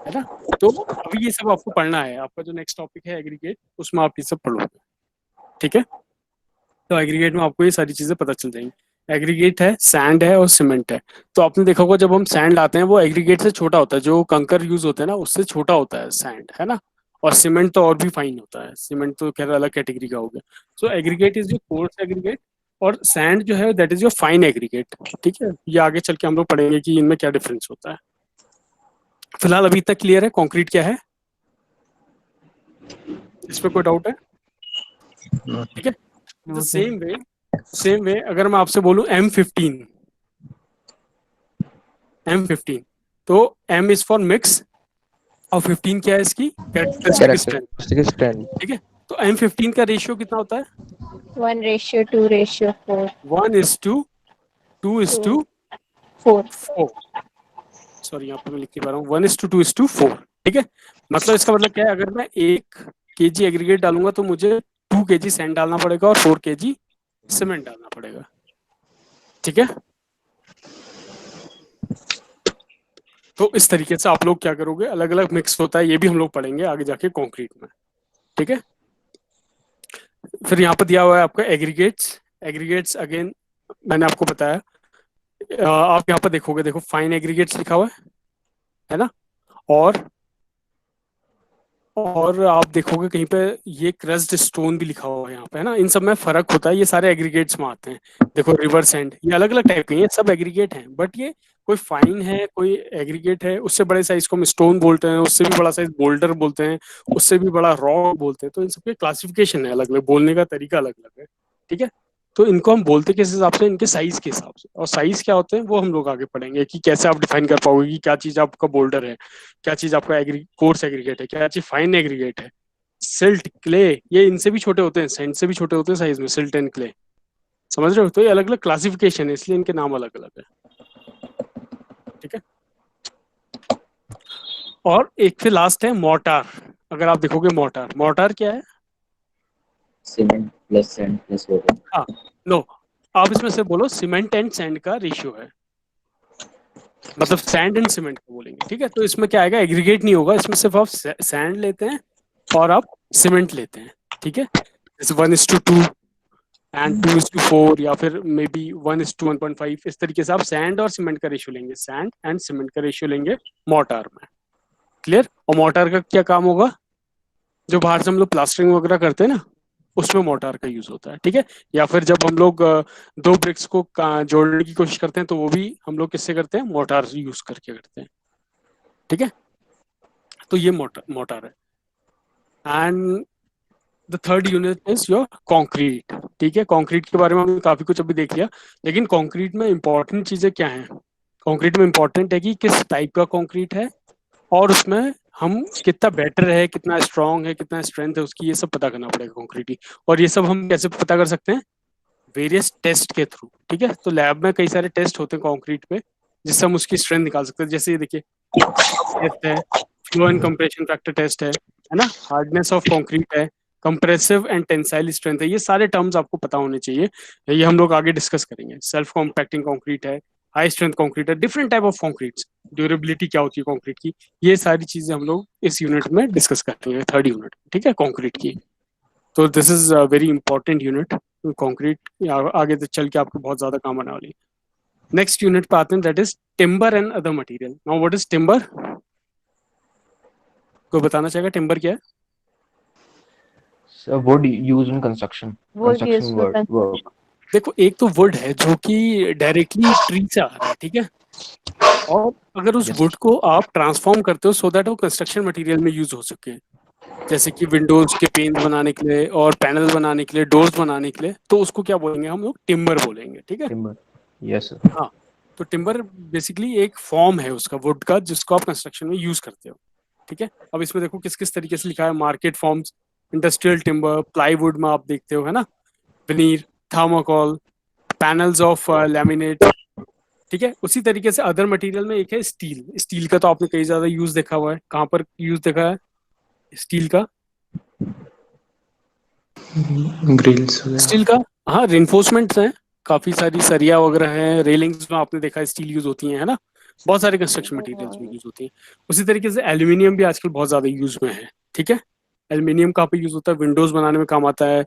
Speaker 1: है ना। तो अभी ये सब आपको पढ़ना है, आपका जो नेक्स्ट टॉपिक है एग्रीगेट, उसमें आप ये सब पढ़ोगे, ठीक है। तो एग्रीगेट में आपको ये सारी चीजें पता चल जाएंगी। एग्रीगेट है, सैंड है और सीमेंट है। तो आपने देखा होगा जब हम सैंड लाते हैं वो एग्रीगेट से छोटा होता है, जो कंकर यूज होते हैं ना उससे छोटा होता है सैंड, है ना। और सीमेंट तो और भी फाइन होता है, सीमेंट तो खैर अलग कैटेगरी का हो गया। So aggregate is your coarse aggregate, और सैंड जो है that is your fine aggregate, ठीक है। ये आगे चल के हम लोग पढ़ेंगे कि इनमें क्या डिफरेंस होता है। फिलहाल अभी तक क्लियर है कंक्रीट क्या है? इस पे कोई डाउट है? ठीक है। सेम वे अगर मैं आपसे बोलूं M15, तो M इज फॉर मिक्स और 15 क्या है इसकी कैरेक्टरिस्टिक स्ट्रेंथ,
Speaker 2: कैरेक्टरिस्टिक स्ट्रेंथ।
Speaker 1: ठीक है। तो M15 का रेशियो कितना होता है?
Speaker 3: 1:2:4
Speaker 1: 1:2:4। सॉरी यहाँ पे मैं लिख नहीं पा रहा हूँ, 1:2:4, ठीक है। मतलब इसका मतलब क्या है, अगर मैं 1 kg एग्रीगेट डालूंगा तो मुझे 2 kg सैंड डालना पड़ेगा और 4 kg सीमेंट डालना पड़ेगा, ठीक है। तो इस तरीके से आप लोग क्या करोगे, अलग अलग मिक्स होता है, ये भी हम लोग पढ़ेंगे आगे जाके कंक्रीट में, ठीक है। फिर यहाँ पर दिया हुआ है आपका एग्रीगेट्स अगेन मैंने आपको बताया, आप यहाँ पर देखोगे, देखो फाइन एग्रीगेट्स लिखा हुआ है ना। और आप देखोगे कहीं पे ये क्रस्ड स्टोन भी लिखा हुआ है यहाँ पे, है ना। इन सब में फर्क होता है, ये सारे एग्रीगेट्स में आते हैं। देखो रिवर सैंड, ये अलग अलग टाइप के हैं, ये सब एग्रीगेट हैं, बट ये कोई फाइन है कोई एग्रीगेट है, उससे बड़े साइज को हम स्टोन बोलते हैं, उससे भी बड़ा साइज बोल्डर बोलते हैं, उससे भी बड़ा रॉक बोलते हैं। तो इन सबके क्लासिफिकेशन है अलग अलग, बोलने का तरीका अलग अलग है, ठीक है। तो इनको हम बोलते किस हिसाब से, इनके साइज के हिसाब से। और साइज क्या होते हैं वो हम लोग आगे पढ़ेंगे कि कैसे आप डिफाइन कर पाओगे कि क्या चीज आपका बोल्डर है, क्या चीज आपका कोर्स एग्रीगेट है, क्या चीज फाइन एग्रीगेट है। सिल्ट, क्ले, ये इनसे भी छोटे होते हैं, सैंड से भी छोटे होते हैं साइज में, सिल्ट एंड क्ले, समझ रहे हो। तो ये अलग अलग क्लासिफिकेशन है, इसलिए इनके नाम अलग अलग है, ठीक है। और एक फिर लास्ट है मोर्टार। अगर आप देखोगे मोर्टार क्या है?
Speaker 7: Cement plus sand plus water.
Speaker 1: हाँ, नो, आप इसमें से बोलो सीमेंट एंड सैंड का रेशियो है, मतलब सैंड एंड सीमेंट को बोलेंगे, ठीक है। तो इसमें क्या आएगा, एग्रीगेट नहीं होगा, इसमें सिर्फ आप सैंड लेते हैं और आप सीमेंट लेते हैं, ठीक है। जैसे 1:2 एंड 2:4, या फिर मे बी 1:1.5, इस तरीके से आप सैंड और सीमेंट का रेशियो लेंगे, सैंड एंड सीमेंट का रेशियो लेंगे मोर्टार में, क्लियर। और मोर्टार का क्या काम होगा, जो बाहर से हम लोग प्लास्टरिंग वगैरह करते हैं ना, उसमें मोर्टार का यूज होता है, ठीक है। या फिर जब हम लोग 2 ब्रिक्स को जोड़ने की कोशिश करते हैं तो वो भी हम लोग किससे करते हैं, मोर्टार यूज करके करते हैं, ठीक है। तो ये मोर्टार है। And the third unit is your concrete, ठीक है। कंक्रीट के बारे में हमने काफी कुछ अभी देख लिया, लेकिन कंक्रीट में इंपॉर्टेंट चीजें क्या हैं? कंक्रीट में इंपॉर्टेंट है कि किस टाइप का कंक्रीट है, और उसमें हम कितना बेटर है, कितना स्ट्रांग है, कितना स्ट्रेंथ है उसकी, ये सब पता करना पड़ेगा कंक्रीट की। और ये सब हम कैसे पता कर सकते हैं? वेरियस टेस्ट के थ्रू। ठीक है, तो लैब में कई सारे टेस्ट होते हैं कंक्रीट पे, जिससे हम उसकी स्ट्रेंथ निकाल सकते हैं। जैसे ये देखिए, टेस्ट है, flow and compression factor test है ना, हार्डनेस ऑफ कंक्रीट है, कंप्रेसिव एंड टेंसाइल स्ट्रेंथ है। ये सारे टर्म्स आपको पता होने चाहिए, ये हम लोग आगे डिस्कस करेंगे। सेल्फ कॉम्पैक्टिंग कंक्रीट है, हाई स्ट्रेंथ कंक्रीट है, different type of concretes, durability क्या होती है कंक्रीट की, ये सारी चीजें हम लोग इस यूनिट में डिस्कस करेंगे, थर्ड यूनिट। ठीक है, कंक्रीट की। तो this is very important unit concrete, आगे तो चल के आपको बहुत ज्यादा काम आने वाली है। नेक्स्ट यूनिट पे आते हैं, that is timber and other material. Now what is timber? कोई बताना चाहेगा टिम्बर क्या है?
Speaker 4: So wood used in construction.
Speaker 3: Wood
Speaker 4: Construction
Speaker 3: used for
Speaker 4: work.
Speaker 1: देखो, एक तो वुड है जो कि डायरेक्टली ट्री से आ रहा है, ठीक है, और अगर उस
Speaker 4: Yes.
Speaker 1: वुड को आप ट्रांसफॉर्म करते हो सो दैट वो कंस्ट्रक्शन मटेरियल में यूज हो सके, जैसे कि विंडोज के पेन बनाने के लिए और पैनल बनाने के लिए, डोर्स बनाने के लिए, तो उसको क्या बोलेंगे हम लोग? टिम्बर बोलेंगे। ठीक है,
Speaker 4: Timber. Yes, sir.
Speaker 1: हाँ। तो टिम्बर बेसिकली एक फॉर्म है उसका, वुड का, जिसको आप कंस्ट्रक्शन में यूज करते हो। ठीक है, अब इसमें देखो किस किस तरीके से लिखा है। Market forms, industrial timber, plywood में आप देखते हो, है ना, विनीर, थर्मोकोल, पैनल्स ऑफ लैमिनेट। ठीक है, उसी तरीके से अदर मटेरियल में एक है स्टील। स्टील का तो आपने कई ज्यादा यूज देखा हुआ है। कहाँ पर यूज देखा है स्टील का?
Speaker 6: ग्रिल्स वगैरह।
Speaker 1: स्टील का, हाँ, रेनफोर्समेंट्स हैं, काफी सारी सरिया वगैरह है, रेलिंग्स में आपने देखा है स्टील यूज होती है ना, बहुत सारे कंस्ट्रक्शन मटेरियल्स में यूज होती है। उसी तरीके से एल्यूमिनियम भी आजकल बहुत ज्यादा यूज में है। ठीक है, एल्यूमिनियम कहाँ पे यूज होता है? विंडोज बनाने में काम आता है,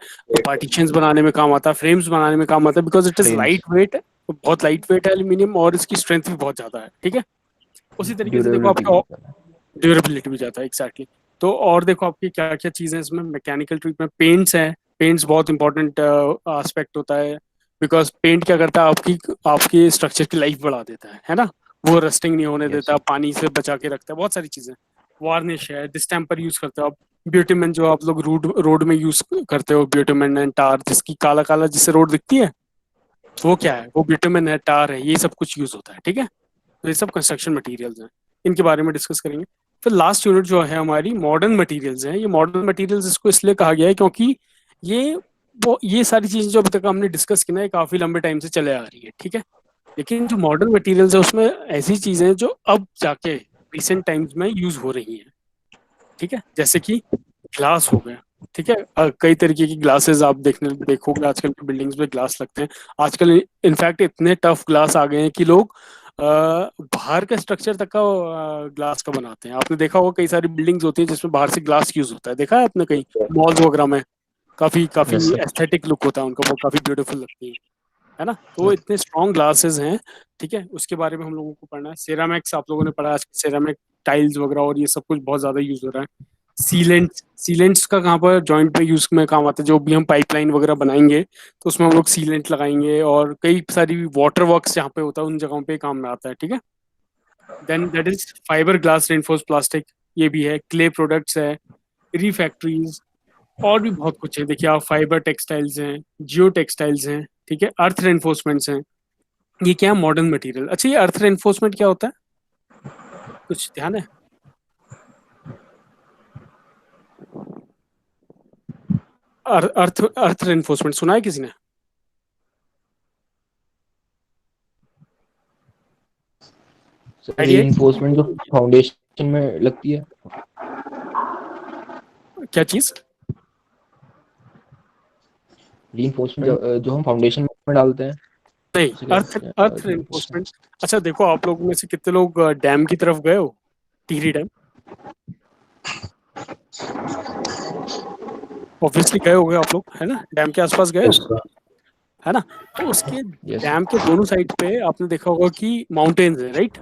Speaker 1: पार्टीशंस बनाने में काम आता है, फ्रेम्स बनाने में काम आता है, because it is
Speaker 4: Frames.
Speaker 1: Light weight, बहुत लाइट वेट है एल्यूमिनियम, और इसकी स्ट्रेंथ भी बहुत ज्यादा है। ठीक है, उसी तरीके से देखो
Speaker 4: Durability
Speaker 1: आपका
Speaker 4: भी ज्यादा है।
Speaker 1: ड्यूरेबिलिटी भी जाता है, एग्जैक्टली। तो और देखो आपकी क्या क्या चीजें हैं इसमें, मैकेनिकल ट्रीटमेंट, पेंट्स हैं। पेंट्स बहुत इंपॉर्टेंट एस्पेक्ट होता है, बिकॉज पेंट क्या करता है, आपकी आपकी स्ट्रक्चर की लाइफ बढ़ा देता है ना, वो रस्टिंग नहीं होने
Speaker 4: Yes,
Speaker 1: देता,
Speaker 4: sir.
Speaker 1: पानी से बचा के रखता है, बहुत सारी चीजें। वार्निश है, डिस्टेम्पर यूज करते हो आप, ब्यूटिमन जो आप लोग रोड में यूज करते हो, ब्यूटिमन एंड टार, जिसकी काला काला जिससे रोड दिखती है, वो क्या है? वो ब्यूटिमन है, टार है, ये सब कुछ यूज होता है। ठीक है, तो ये सब कंस्ट्रक्शन मटेरियल्स हैं, इनके बारे में डिस्कस करेंगे। फिर लास्ट यूनिट जो है हमारी मॉडर्न मटेरियल्स हैं। ये मॉडर्न मटेरियल्स इसको इसलिए कहा गया है क्योंकि ये ये सारी चीजें जो अभी तक हमने डिस्कस की ना, ये काफी लंबे टाइम से चले आ रही है। ठीक है, लेकिन जो मॉडर्न मटेरियल्स है उसमें ऐसी चीजें हैं जो अब जाके रिसेंट टाइम्स में यूज हो रही हैं। ठीक है, जैसे कि ग्लास हो गया। ठीक है, कई तरीके की ग्लासेस आप देखोगे आजकल की बिल्डिंग्स में ग्लास लगते हैं। आजकल इनफैक्ट इतने टफ ग्लास आ गए हैं कि लोग बाहर का स्ट्रक्चर तक का ग्लास का बनाते हैं। आपने देखा होगा कई सारी बिल्डिंग्स होती हैं जिसमें बाहर से ग्लास यूज होता है, देखा है आपने कहीं मॉल्स वगैरह में? काफी काफी
Speaker 6: Yes, sir.
Speaker 1: एस्थेटिक लुक होता है उनका, वो काफी ब्यूटीफुल लगती है ना। तो वो इतने स्ट्रॉन्ग ग्लासेस हैं। ठीक है, उसके बारे में हम लोगों को पढ़ना है। सेरामिक्स आप लोगों ने पढ़ा, आज सेरामिक टाइल्स वगैरह और ये सब कुछ बहुत ज्यादा यूज हो रहा है। सीलेंट्स का कहाँ पर जॉइंट पे यूज में काम आता है? जो भी हम पाइपलाइन वगैरह बनाएंगे तो उसमें हम लोग सीलेंट लगाएंगे, और कई सारी वाटर वर्क्स जहाँ पे होता है उन जगहों पे काम में आता है। ठीक है, then that is fibre glass reinforce plastic, ये भी है। क्ले प्रोडक्ट्स है, रिफैक्ट्रीज, और भी बहुत कुछ है। देखिए आप, फाइबर टेक्सटाइल्स हैं, जियो टेक्सटाइल्स हैं। ठीक है, अर्थ रेनफोर्समेंट्स हैं। ये क्या है? Modern material. अच्छा, ये अर्थ रेनफोर्समेंट क्या होता है? कुछ ध्यान है? अर्थ रेनफोर्समेंट सुना है किसी ने?
Speaker 4: So,
Speaker 1: Idea?
Speaker 4: reinforcement जो फाउंडेशन में लगती है,
Speaker 1: क्या चीज?
Speaker 4: reinforcement जो हम फाउंडेशन में डालते हैं।
Speaker 1: नहीं,
Speaker 4: उसे क्या
Speaker 1: अर्थ
Speaker 4: बोलते हैं?
Speaker 1: अर्थ रेनफोर्समेंट। अच्छा देखो, आप लोगों में से कितने लोग डैम की तरफ गए हो? टिहरी डैम ऑब्वियसली गए होगे आप लोग, है ना, डैम के आसपास गए हो, है ना। तो उसके
Speaker 4: Yes.
Speaker 1: डैम के दोनों साइड पे आपने देखा होगा कि माउंटेन्स है, राइट?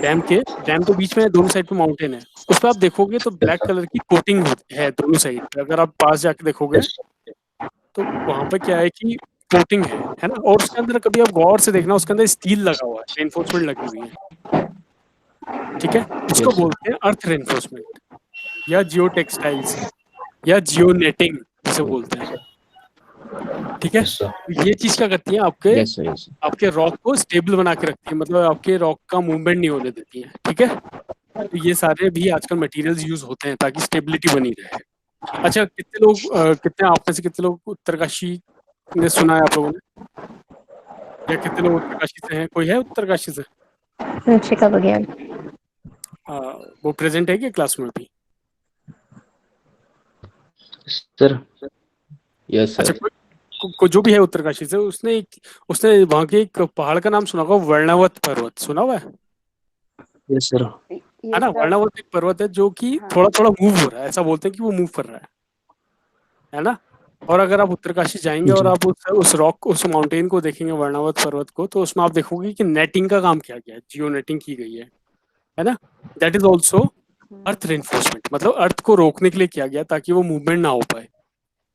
Speaker 1: डैम के बीच में दोनों साइड पे माउंटेन है। उस पर आप देखोगे तो ब्लैक कलर की कोटिंग है दोनों साइड पे। अगर आप पास जाके देखोगे तो वहां पे क्या है कि कोटिंग है ना, और उसके अंदर कभी आप गौर से देखना, उसके अंदर स्टील लगा हुआ है, रेनफोर्समेंट लगी हुई है। ठीक है, इसको
Speaker 4: Yes, sir.
Speaker 1: बोलते हैं अर्थ रेनफोर्समेंट, या जियो टेक्सटाइल्स, या जियो नेटिंग जिसे बोलते हैं। ठीक है।
Speaker 7: Yes, sir.
Speaker 1: तो ये चीज क्या करती है आपके
Speaker 4: यस सर, यस
Speaker 1: आपके रॉक को स्टेबल बना के रखती है, मतलब आपके रॉक का मूवमेंट नहीं होने देती है। ठीक है, तो ये सारे भी आजकल मटेरियल्स यूज होते हैं ताकि स्टेबिलिटी बनी रहे। अच्छा, कितने आप में से कितने लोग उत्तरकाशी ने सुना है आप लोगों ने, या कितने लोग उत्तरकाशी से हैं? कोई है उत्तरकाशी से?
Speaker 3: तंत्रिका विज्ञान।
Speaker 1: वो प्रेजेंट है क्या क्लास में अभी?
Speaker 6: सर
Speaker 4: यस
Speaker 1: अच्छा,
Speaker 4: सर।
Speaker 1: जो भी है उत्तरकाशी से, उसने वहां के एक पहाड़ का नाम सुना होगा, वर्णवत पर्वत, सुना हुआ
Speaker 6: यस सर
Speaker 1: है ना? वर्णवत एक पर्वत है जो कि थोड़ा थोड़ा मूव हो रहा है, ऐसा बोलते हैं कि वो मूव कर रहा है ना? और अगर आप उत्तरकाशी जाएंगे और
Speaker 6: जी।
Speaker 1: आप उस रॉक, उस माउंटेन को देखेंगे, वर्णवत पर्वत को, तो उसमें आप देखोगे कि नेटिंग का काम किया गया है, जियो नेटिंग की गई है ना? That is also earth reinforcement, मतलब अर्थ को रोकने के लिए किया गया ताकि वो मूवमेंट ना हो पाए।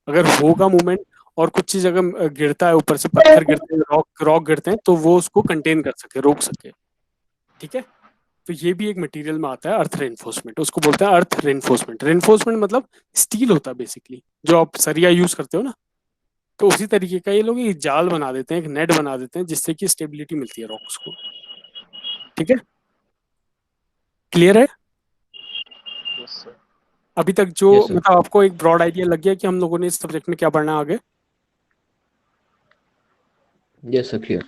Speaker 1: अगर होगा मूवमेंट और कुछ चीज अगर गिरता है, ऊपर से पत्थर गिरते हैं, रॉक रॉक गिरते हैं, तो वो उसको कंटेन कर सके, रोक सके। ठीक है, तो ये भी एक मटेरियल में आता है, अर्थ रेनफोर्समेंट, उसको बोलते हैं अर्थ रेनफोर्समेंट। रेनफोर्समेंट मतलब स्टील होता है बेसिकली, जो आप सरिया यूज करते हो ना, तो उसी तरीके का ये लोग एक जाल बना देते हैं, एक नेट बना देते हैं, जिससे कि स्टेबिलिटी मिलती है रॉक्स को। ठीक है, क्लियर है अभी तक? जो
Speaker 4: Yes, sir.
Speaker 1: मतलब आपको एक ब्रॉड आइडिया लग गया कि हम लोगों ने इस सब्जेक्ट में क्या पढ़ना है आगे?
Speaker 4: Yes sir, clear.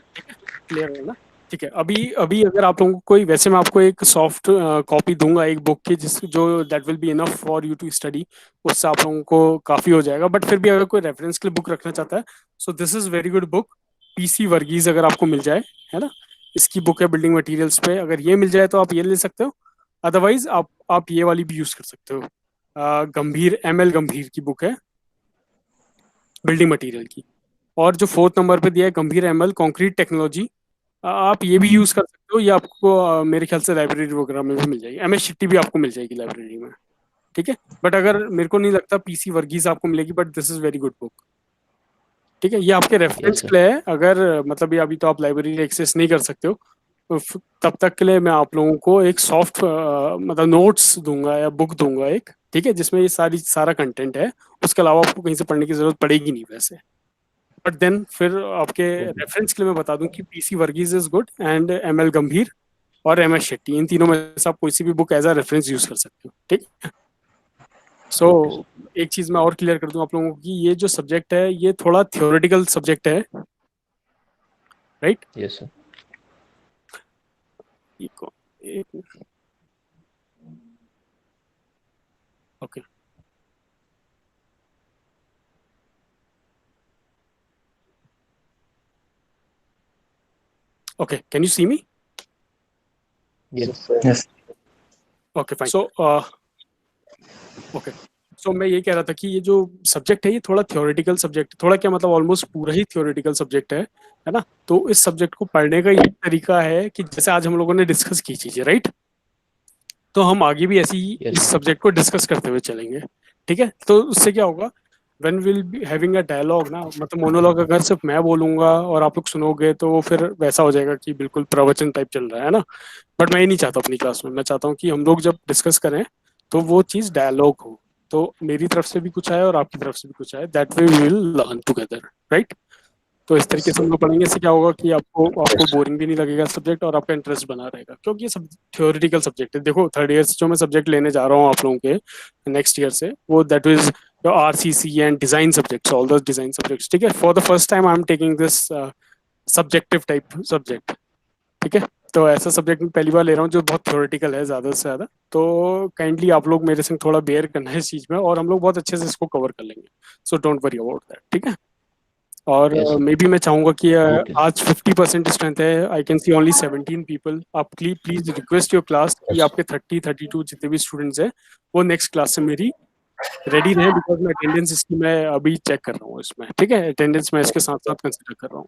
Speaker 1: क्लियर है ना? ठीक है, अभी अभी अगर आप लोगों को कोई, वैसे मैं आपको एक सॉफ्ट कॉपी दूंगा एक बुक की, जिस जो that will be enough for you to study, उससे आप लोगों को काफी हो जाएगा। बट फिर भी अगर कोई रेफरेंस के लिए बुक रखना चाहता है, so this is very good book, P C Varghese, अगर आपको मिल जाए, है ना? इसकी बुक है बिल्डिंग मटेरियल्स पे, अगर ये मिल जाए तो आप ये ले सकते हो। अदरवाइज आप ये वाली भी यूज कर सकते हो, गंभीर, एमएल गंभीर की बुक है बिल्डिंग मटेरियल की। और जो 4th नंबर पे दिया है, गंभीर एमएल कंक्रीट टेक्नोलॉजी, आप ये भी यूज कर सकते हो। ये आपको मेरे ख्याल से लाइब्रेरी वगैरह में भी मिल जाएगी, एमएस शिट्टी भी आपको मिल जाएगी लाइब्रेरी में। ठीक है, बट अगर मेरे को नहीं लगता पीसी वर्गीज आपको मिलेगी, but this is very good book. ठीक है, ये आपके रेफरेंस
Speaker 4: Yes, sir.
Speaker 1: के लिए है। अगर मतलब ये अभी तो आप लाइब्रेरी एक्सेस नहीं कर सकते हो, तो तब तक के लिए मैं आप लोगों को एक सॉफ्ट मतलब नोट्स दूंगा या बुक दूंगा एक, ठीक है, जिसमें ये सारा कंटेंट है। उसके अलावा आपको कहीं से पढ़ने की जरूरत पड़ेगी नहीं वैसे। बट देन फिर आपके
Speaker 4: Okay.
Speaker 1: रेफरेंस के लिए मैं बता दूं कि P C Varghese is good, and M L Gambhir और एमएस शेट्टी, इन तीनों में से आप कोई सी भी book as a reference use कर सकते हो। ठीक, सो एक चीज मैं और क्लियर कर दूं आप लोगों को कि ये जो सब्जेक्ट है ये थोड़ा थियोरेटिकल सब्जेक्ट है, right?
Speaker 4: Yes sir.
Speaker 1: Okay, okay, can you see me?
Speaker 4: Yes
Speaker 6: yes
Speaker 1: okay, fine. So okay, so मैं ये कह रहा था कि ये जो सब्जेक्ट है ये थोड़ा थ्योरेटिकल सब्जेक्ट, थोड़ा क्या मतलब ऑलमोस्ट पूरा ही थ्योरेटिकल सब्जेक्ट है ना? तो इस सब्जेक्ट को पढ़ने का ये तरीका है कि जैसे आज हम लोगों ने डिस्कस की चीजें, राइट? तो हम आगे भी ऐसी ही
Speaker 4: Yes,
Speaker 1: इस
Speaker 4: sir.
Speaker 1: सब्जेक्ट को डिस्कस करते हुए चलेंगे। ठीक है, तो उससे क्या होगा, when will be having a dialogue ना, मतलब मोनोलॉग अगर सिर्फ मैं बोलूंगा और आप लोग सुनोगे, तो वो फिर वैसा हो जाएगा कि बिल्कुल प्रवचन टाइप चल रहा है ना? बट मैं ये नहीं चाहता अपनी क्लास में। मैं चाहता हूँ कि हम लोग जब डिस्कस करें तो वो चीज़ डायलॉग हो, तो मेरी तरफ से भी कुछ आए और आपकी तरफ से भी कुछ आए, that way we will learn together, right? तो इस तरीके से हम लोग पढ़ेंगे, इससे क्या होगा कि आपको बोरिंग भी नहीं लगेगा सब्जेक्ट, और आपका इंटरेस्ट बना रहेगा, क्योंकि ये सब थ्योरेटिकल सब्जेक्ट है। देखो, 3rd ईयर से जो मैं सब्जेक्ट लेने जा रहा हूँ आप लोगों के नेक्स्ट ईयर से, वो that is your RCC and design subjects, all the design subjects. ठीक है, for the first time I am taking this subjective type subject. ठीक है, तो ऐसा सब्जेक्ट मैं पहली बार ले रहा हूँ जो बहुत थ्योरेटिकल है ज़्यादा से ज़्यादा। तो काइंडली आप लोग मेरे संग थोड़ा बेयर करना है इस चीज़ में, और हम लोग बहुत अच्छे से इसको कवर कर लेंगे। So don't worry about that, ठीक है? और
Speaker 4: Yes, sir.
Speaker 1: मे बी मैं चाहूंगा कि
Speaker 4: Okay.
Speaker 1: आज 50% स्ट्रेंथ है, I can see only 17 people. आप प्लीज रिक्वेस्ट योर क्लास कि आपके 32 जितने भी स्टूडेंट्स हैं वो नेक्स्ट क्लास से मेरी रेडी रहें, बिकॉज मैं अटेंडेंस इसकी मैं अभी चेक कर रहा हूँ इसमें। ठीक है, अटेंडेंस मैं इसके साथ साथ कंसिडर कर रहा हूँ।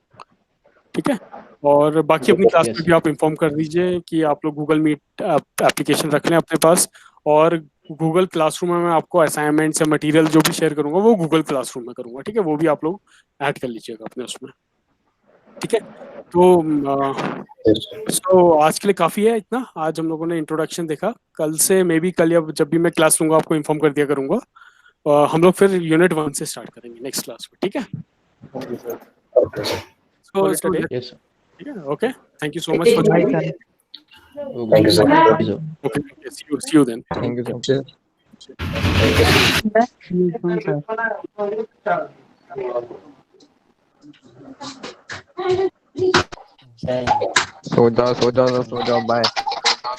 Speaker 1: ठीक है, और बाकी अपनी क्लास
Speaker 4: Yes,
Speaker 1: में
Speaker 4: sir.
Speaker 1: भी आप इन्फॉर्म कर दीजिए कि आप लोग गूगल मीट एप्लीकेशन रख लें अपने पास, और गूगल क्लासरूम में मैं आपको असाइनमेंट्स या मटेरियल जो भी शेयर करूंगा वो गूगल क्लासरूम में करूंगा। ठीक है, वो भी आप लोग ऐड कर लीजिएगा अपने उसमें। ठीक है, तो आज के लिए काफ़ी है इतना। आज हम लोगों ने इंट्रोडक्शन देखा, कल से मे बी कल या जब भी मैं क्लास लूंगा आपको इन्फॉर्म कर दिया करूंगा। हम लोग फिर यूनिट 1 से स्टार्ट करेंगे नेक्स्ट क्लास में। ठीक है, So today,
Speaker 4: Yes, sir.
Speaker 1: okay. Thank you so much for joining.
Speaker 4: Okay.
Speaker 6: Thank you, sir.
Speaker 4: Thank you, sir.
Speaker 1: Okay, see you then.
Speaker 2: Thank you, sir. सो जाओ, सो जाओ, सो जाओ, बाय।